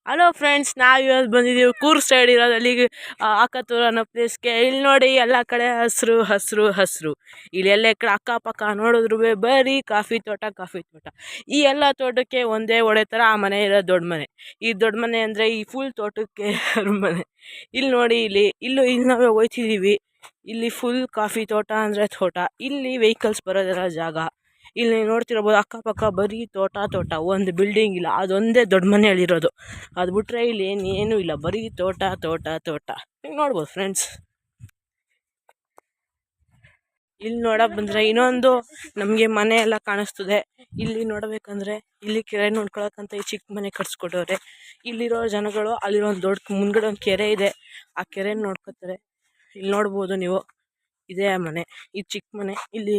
Hello friends, ನಾವು ಇವತ್ತು ಬಂದಿದ್ದೀವಿ ಕೂರ್ಗ್ ಸೈಡ್ ಇರೋದು ಅಲ್ಲಿಗೆ ಆಕತ್ತೂರು ಅನ್ನೋ ಪ್ಲೇಸ್ಗೆ. ಇಲ್ಲಿ ನೋಡಿ ಎಲ್ಲ ಕಡೆ ಹಸಿರು ಹಸಿರು ಹಸಿರು. ಇಲ್ಲಿ ಎಲ್ಲ ಕಡೆ ಅಕ್ಕಪಕ್ಕ ನೋಡಿದ್ರು ಬರೀ ಕಾಫಿ ತೋಟ ಕಾಫಿ ತೋಟ. ಈ ಎಲ್ಲ ತೋಟಕ್ಕೆ ಒಂದೇ ಒಡೆ ಥರ ಆ ಮನೆ ಇರೋ ದೊಡ್ಡ ಮನೆ. ಈ ದೊಡ್ಡ ಮನೆ ಅಂದರೆ ಈ ಫುಲ್ ತೋಟಕ್ಕೆ ಮನೆ. ಇಲ್ಲಿ ನೋಡಿ, ಇಲ್ಲಿ ನಾವು ಹೋಯ್ತಿದ್ದೀವಿ. ಇಲ್ಲಿ ಫುಲ್ ಕಾಫಿ ತೋಟ ಅಂದರೆ ತೋಟ. ಇಲ್ಲಿ ವೆಹಿಕಲ್ಸ್ ಬರೋದರ ಜಾಗ. ಇಲ್ಲಿ ನೋಡ್ತಿರ್ಬೋದು ಅಕ್ಕಪಕ್ಕ ಬರೀ ತೋಟ ತೋಟ, ಒಂದು ಬಿಲ್ಡಿಂಗ್ ಇಲ್ಲ. ಅದೊಂದೇ ದೊಡ್ಡ ಮನೆ ಹೇಳಿರೋದು. ಅದು ಬಿಟ್ರೆ ಇಲ್ಲಿ ಏನೂ ಇಲ್ಲ, ಬರೀ ತೋಟ ತೋಟ ತೋಟ. ಹಿಂಗೆ ನೋಡ್ಬೋದು ಫ್ರೆಂಡ್ಸ್. ಇಲ್ಲಿ ನೋಡಕ್ಕೆ ಬಂದರೆ ಇನ್ನೊಂದು ನಮಗೆ ಮನೆ ಎಲ್ಲ ಕಾಣಿಸ್ತದೆ. ಇಲ್ಲಿ ನೋಡಬೇಕಂದ್ರೆ ಇಲ್ಲಿ ಕೆರೆ ನೋಡ್ಕೊಳಕ್ಕಂತ ಈ ಚಿಕ್ಕ ಮನೆ ಕಟ್ಸ್ಕೊಟ್ಟವ್ರೆ. ಇಲ್ಲಿರೋ ಜನಗಳು ಅಲ್ಲಿರೋ ಒಂದು ದೊಡ್ಡ ಮುಂದ್ಗಡೆ ಒಂದು ಕೆರೆ ಇದೆ, ಆ ಕೆರೆನ ನೋಡ್ಕೊತಾರೆ. ಇಲ್ಲಿ ನೋಡ್ಬೋದು ನೀವು, ಇದೇ ಆ ಮನೆ, ಈ ಚಿಕ್ಕ ಮನೆ. ಇಲ್ಲಿ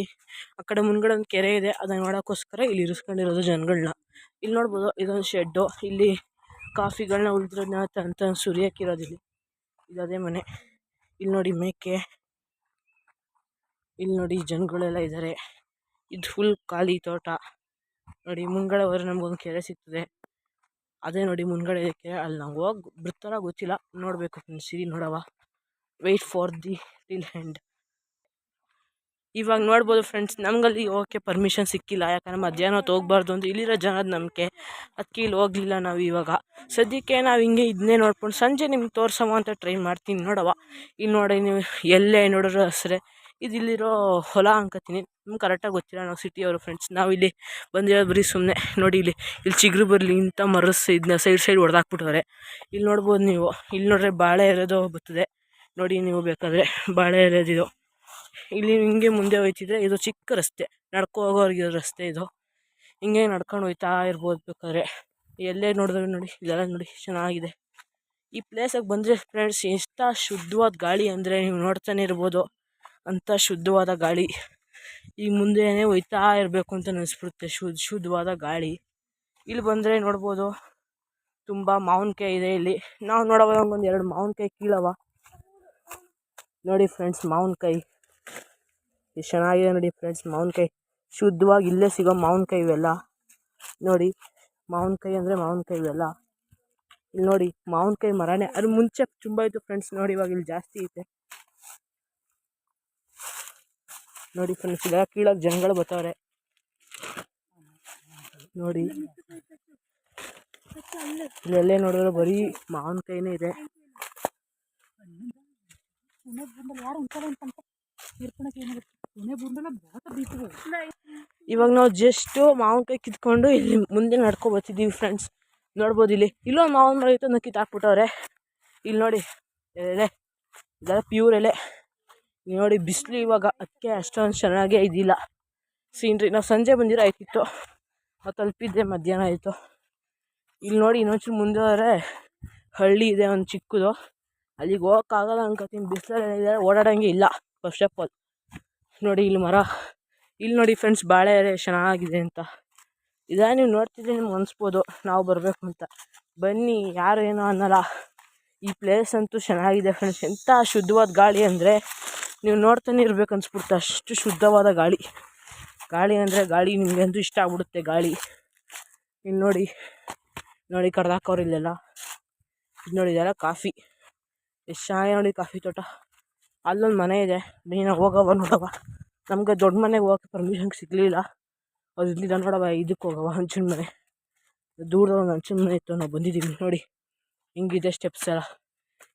ಆ ಕಡೆ ಮುಂದ್ಗಡೆ ಒಂದು ಕೆರೆ ಇದೆ, ಅದನ್ನ ನೋಡೋಕ್ಕೋಸ್ಕರ ಇಲ್ಲಿ ಇರಿಸ್ಕೊಂಡಿರೋದು ಜನಗಳನ್ನ. ಇಲ್ಲಿ ನೋಡ್ಬೋದು ಇದೊಂದು ಶೆಡ್ಡು. ಇಲ್ಲಿ ಕಾಫಿಗಳನ್ನ ಉಳಿದ್ರನ್ನ ಅಂತ ಸುರಿಯೋಕ್ಕಿರೋದಿಲ್ಲ. ಇದು ಅದೇ ಮನೆ. ಇಲ್ಲಿ ನೋಡಿ ಮೇಕೆ, ಇಲ್ಲಿ ನೋಡಿ ಜನಗಳೆಲ್ಲ ಇದ್ದಾರೆ. ಇದು ಫುಲ್ ಖಾಲಿ ತೋಟ. ನೋಡಿ ಮುಂದ್ಗಡೆ ಹೋದ್ರೆ ನಮಗೊಂದು ಕೆರೆ ಸಿಗ್ತದೆ. ಅದೇ ನೋಡಿ ಮುಂದ್ಗಡೆ ಕೆರೆ. ಅಲ್ಲಿ ನಾವು ಹೋಗಿ ಬಿಡ್ತಾರ ಗೊತ್ತಿಲ್ಲ, ನೋಡಬೇಕು ಫ್ರೆಂಡ್ಸ್. ಇಲ್ಲಿ ನೋಡವ, wait for the till end. ಇವಾಗ ನೋಡ್ಬೋದು ಫ್ರೆಂಡ್ಸ್, ನಮಗಲ್ಲಿ ಹೋಗೋಕ್ಕೆ ಪರ್ಮಿಷನ್ ಸಿಕ್ಕಿಲ್ಲ. ಯಾಕಂದರೆ ಮಧ್ಯಾಹ್ನ ಹೊತ್ತು ಹೋಗ್ಬಾರ್ದು ಅಂತ ಇಲ್ಲಿರೋ ಜನದ ನಂಬಿಕೆ. ಅದಕ್ಕೆ ಇಲ್ಲಿ ಹೋಗಲಿಲ್ಲ ನಾವು. ಇವಾಗ ಸದ್ಯಕ್ಕೆ ನಾವು ಹಿಂಗೆ ಇದನ್ನೇ ನೋಡ್ಕೊಂಡು ಸಂಜೆ ನಿಮ್ಗೆ ತೋರ್ಸವ ಅಂತ ಟ್ರೈ ಮಾಡ್ತೀನಿ. ನೋಡವ, ಇಲ್ಲಿ ನೋಡಿ ನೀವು ಎಲ್ಲೇ ನೋಡಿದ್ರು ಹಸ್ರೆ. ಇದು ಇಲ್ಲಿರೋ ಹೊಲ ಅನ್ಕೋತೀನಿ, ನಮ್ಗೆ ಕರೆಕ್ಟಾಗಿ ಗೊತ್ತಿಲ್ಲ. ನಾವು ಸಿಟಿಯವರು ಫ್ರೆಂಡ್ಸ್. ನಾವು ಇಲ್ಲಿ ಬಂದಿರೋದು ಬರೀ ಸುಮ್ಮನೆ. ನೋಡಿ ಇಲ್ಲಿ ಚಿಗುರು ಬರಲಿ ಇಂಥ ಮರಸ್ ಇದನ್ನ ಸೈಡ್ ಹೊಡೆದಾಕ್ಬಿಟ್ಟವ್ರೆ. ಇಲ್ಲಿ ನೋಡ್ಬೋದು ನೀವು. ಇಲ್ಲಿ ನೋಡ್ರೆ ಬಾಳೆ ಎಲೆದು ಬರ್ತದೆ ನೋಡಿ, ನೀವು ಬೇಕಾದರೆ ಬಾಳೆ ಎಲೆದಿದು. ಇಲ್ಲಿ ಹಿಂಗೆ ಮುಂದೆ ಹೋಯ್ತಿದ್ರೆ ಇದು ಚಿಕ್ಕ ರಸ್ತೆ, ನಡ್ಕೊ ಹೋಗೋರ್ಗಿರೋ ರಸ್ತೆ ಇದು. ಹಿಂಗೆ ನಡ್ಕೊಂಡು ಹೋಯ್ತಾ ಇರ್ಬೋದು ಬೇಕಾದ್ರೆ. ಎಲ್ಲೇ ನೋಡಿದ್ರೆ ನೋಡಿ, ಇದೆಲ್ಲ ನೋಡಿ ಚೆನ್ನಾಗಿದೆ. ಈ ಪ್ಲೇಸಿಗೆ ಬಂದರೆ ಫ್ರೆಂಡ್ಸ್, ಎಷ್ಟು ಶುದ್ಧವಾದ ಗಾಳಿ ಅಂದರೆ ನೀವು ನೋಡ್ತಾನೆ ಇರ್ಬೋದು. ಅಂಥ ಶುದ್ಧವಾದ ಗಾಳಿ. ಈಗ ಮುಂದೆನೇ ಹೋಯ್ತಾ ಇರಬೇಕು ಅಂತ ಅನಿಸ್ಬಿಡುತ್ತೆ. ಶುದ್ಧವಾದ ಗಾಳಿ. ಇಲ್ಲಿ ಬಂದರೆ ನೋಡ್ಬೋದು ತುಂಬ ಮಾವಿನಕಾಯಿ ಇದೆ. ಇಲ್ಲಿ ನಾವು ನೋಡೋವಾಗ ಒಂದು 2 ಮಾವಿನಕಾಯಿ ಕೀಳವ. ನೋಡಿ ಫ್ರೆಂಡ್ಸ್, ಮಾವಿನಕಾಯಿ ಎಷ್ಟು ಚೆನ್ನಾಗಿದೆ ನೋಡಿ ಫ್ರೆಂಡ್ಸ್. ಮಾವಿನಕಾಯಿ ಶುದ್ಧವಾಗಿ ಇಲ್ಲೇ ಸಿಗೋ ಮಾವಿನಕಾಯಿ ಇವೆಲ್ಲ. ನೋಡಿ ಮಾವಿನಕಾಯಿ ಅಂದರೆ ಮಾವಿನಕಾಯಿ ಇವೆಲ್ಲ. ಇಲ್ಲಿ ನೋಡಿ ಮಾವಿನಕಾಯಿ ಮರನೇ, ಅದ್ರ ಮುಂಚೆ ತುಂಬ ಇತ್ತು ಫ್ರೆಂಡ್ಸ್. ನೋಡಿ ಇವಾಗ ಇಲ್ಲಿ ಜಾಸ್ತಿ ಐತೆ. ನೋಡಿ ಫ್ರೆಂಡ್ಸ್, ಇದೆಲ್ಲ ಕೀಳಕ್ಕೆ ಜನಗಳು ಬರ್ತಾವ್ರೆ ನೋಡಿ. ಇಲ್ಲೆಲ್ಲೇ ನೋಡಿದ್ರೆ ಬರೀ ಮಾವಿನಕಾಯಿನೇ ಇದೆ. ಇವಾಗ ನಾವು ಜಸ್ಟ್ ಮಾವಿನಕಾಯಿ ಕಿತ್ಕೊಂಡು ಇಲ್ಲಿ ಮುಂದೆ ನಡ್ಕೊ ಬರ್ತಿದ್ದೀವಿ ಫ್ರೆಂಡ್ಸ್. ನೋಡ್ಬೋದು ಇಲ್ಲೊಂದು ಮಾವಿನ ಮರ ಇತ್ತು, ಅದನ್ನ ಕಿತ್ತಾಕ್ಬಿಟ್ಟವ್ರೆ. ಇಲ್ಲಿ ನೋಡಿ ಎಲೆ, ಇದೆಲ್ಲ ಪ್ಯೂರ್ ಎಲೆ. ನೋಡಿ ಬಿಸಿಲು ಇವಾಗ, ಅದಕ್ಕೆ ಅಷ್ಟೊಂದು ಚೆನ್ನಾಗೇ ಇದ್ದಿಲ್ಲ ಸೀನ್ರಿ. ನಾವು ಸಂಜೆ ಬಂದಿರೋ ಆಯ್ತಿತ್ತು, ನಾವು ತಲುಪಿದ್ದೆ ಮಧ್ಯಾಹ್ನ ಆಯಿತು. ಇಲ್ಲಿ ನೋಡಿ ಇನ್ನೊಂಚೂರು ಮುಂದೆ ಹೋದರೆ ಹಳ್ಳಿ ಇದೆ ಒಂದು ಚಿಕ್ಕದು. ಅಲ್ಲಿಗೆ ಹೋಗೋಕ್ಕಾಗಲ್ಲ ಅನ್ಕೋತೀನಿ, ಬಿಸಿಲಲ್ಲಿ ಓಡಾಡೋಂಗೆ ಇಲ್ಲ ಫಸ್ಟ್ ಆಫ್ ಆಲ್. ನೋಡಿ ಇಲ್ಲಿ ಮರ. ಇಲ್ಲಿ ನೋಡಿ ಫ್ರೆಂಡ್ಸ್, ಬಾಳೆ ಎಲೆ ಚೆನ್ನಾಗಿದೆ ಅಂತ. ಇದನ್ನು ನೀವು ನೋಡ್ತಿದ್ರೆ ನಿಮ್ಗೆ ಅನಿಸ್ಬೋದು ನಾವು ಬರಬೇಕು ಅಂತ. ಬನ್ನಿ, ಯಾರು ಏನೋ ಅನ್ನಲ್ಲ. ಈ ಪ್ಲೇಸ್ ಅಂತೂ ಚೆನ್ನಾಗಿದೆ ಫ್ರೆಂಡ್ಸ್. ಎಂಥ ಶುದ್ಧವಾದ ಗಾಳಿ ಅಂದರೆ ನೀವು ನೋಡ್ತಾನೆ ಇರ್ಬೇಕು ಅನಿಸ್ಬಿಡುತ್ತೆ, ಅಷ್ಟು ಶುದ್ಧವಾದ ಗಾಳಿ. ಗಾಳಿ ಅಂದರೆ ಗಾಳಿ, ನಿಮಗಂತೂ ಇಷ್ಟ ಆಗ್ಬಿಡುತ್ತೆ ಗಾಳಿ. ಇಲ್ಲಿ ನೋಡಿ ಕಡ್ದಾಕೋರು ಇಲ್ಲೆಲ್ಲ. ಇದು ನೋಡಿ, ಇದೆಲ್ಲ ಕಾಫಿ. ಎಷ್ಟು ಚೆನ್ನಾಗಿ ನೋಡಿ ಕಾಫಿ ತೋಟ. ಅಲ್ಲೊಂದು ಮನೆ ಇದೆ, ನೀನು ಹೋಗವ ನೋಡವ. ನಮಗೆ ದೊಡ್ಡ ಮನೆಗೆ ಹೋಗೋಕ್ಕೆ ಪರ್ಮಿಷನ್ ಸಿಗಲಿಲ್ಲ. ಅದು ಇಲ್ಲಿಂದ ನೋಡವ, ಇದಕ್ಕೆ ಹೋಗವ ಹಂಚಿನ ಮನೆ. ದೂರದಲ್ಲಿ ಒಂದು ಹಂಚಿನ ಮನೆ ಇತ್ತು, ನಾವು ಬಂದಿದ್ದೀವಿ. ನೋಡಿ ಹಿಂಗಿದೆ ಸ್ಟೆಪ್ಸ್ ಎಲ್ಲ.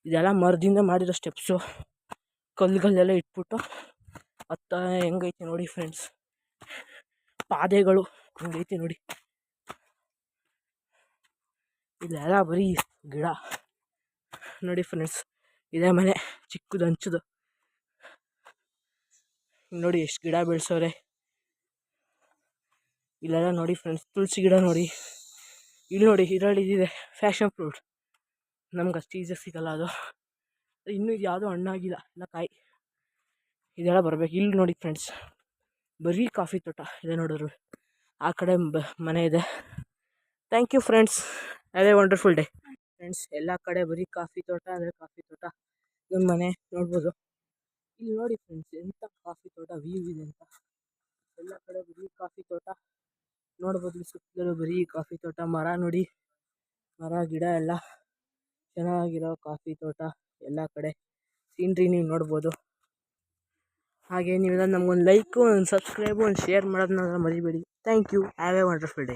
ಇದೆಲ್ಲ ಮರದಿಂದ ಮಾಡಿರೋ ಸ್ಟೆಪ್ಸು, ಕಲ್ಲುಗಳೆಲ್ಲ ಇಟ್ಬಿಟ್ಟು ಹೆಂಗೈತೆ ನೋಡಿ ಫ್ರೆಂಡ್ಸ್. ಪಾದೆಗಳು ಹಂಗೈತೆ ನೋಡಿ. ಇದೆಲ್ಲ ಬರೀ ಗಿಡ ನೋಡಿ ಫ್ರೆಂಡ್ಸ್. ಇದೇ ಮನೆ ಚಿಕ್ಕದು ಹಂಚದು. ನೋಡಿ ಎಷ್ಟು ಗಿಡ ಬೆಳೆಸೋರೆ ಇಲ್ಲೆಲ್ಲ. ನೋಡಿ ಫ್ರೆಂಡ್ಸ್, ತುಳಸಿ ಗಿಡ ನೋಡಿ. ಇಲ್ಲಿ ನೋಡಿ ಇದರಲ್ಲಿ ಇದಿದೆ ಫ್ಯಾಷನ್ ಫ್ರೂಟ್. ನಮ್ಗೆ ಅಷ್ಟು ಈಸಿಯಾಗಿ ಸಿಗೋಲ್ಲ ಅದು. ಇನ್ನೂ ಇದು ಯಾವುದೂ ಹಣ್ಣಾಗಿಲ್ಲ, ಎಲ್ಲ ಕಾಯಿ. ಇದೆಲ್ಲ ಬರಬೇಕು. ಇಲ್ಲಿ ನೋಡಿ ಫ್ರೆಂಡ್ಸ್, ಬರೀ ಕಾಫಿ ತೋಟ ಇದೆ ನೋಡಿದ್ರು. ಆ ಕಡೆ ಮನೆ ಇದೆ. Thank you friends, have a wonderful day friends. ಎಲ್ಲ ಕಡೆ ಬರೀ ಕಾಫಿ ತೋಟ ಅಂದರೆ ಕಾಫಿ ತೋಟ. ಇದೊಂದು ಮನೆ ನೋಡ್ಬೋದು. ಇಲ್ಲಿ ನೋಡಿ ಫ್ರೆಂಡ್ಸ್, ಎಂಥ ಕಾಫಿ ತೋಟ ವ್ಯೂ ಇದೆ ಅಂತ. ಎಲ್ಲ ಕಡೆ ಬರೀ ಕಾಫಿ ತೋಟ ನೋಡ್ಬೋದು. ಸುತ್ತಲೂ ಬರೀ ಕಾಫಿ ತೋಟ, ಮರ ನೋಡಿ ಮರ ಗಿಡ ಎಲ್ಲ ಚೆನ್ನಾಗಿರೋ ಕಾಫಿ ತೋಟ ಎಲ್ಲ ಕಡೆ ಸೀನ್ರಿ ನೀವು ನೋಡ್ಬೋದು. ಹಾಗೆ ನೀವೆಲ್ಲ ನಮಗೊಂದು ಲೈಕು, ಒಂದು ಸಬ್ಸ್ಕ್ರೈಬು, ಒಂದು ಶೇರ್ ಮಾಡೋದನ್ನ ಮರಿಬೇಡಿ. Thank you. Have a wonderful day.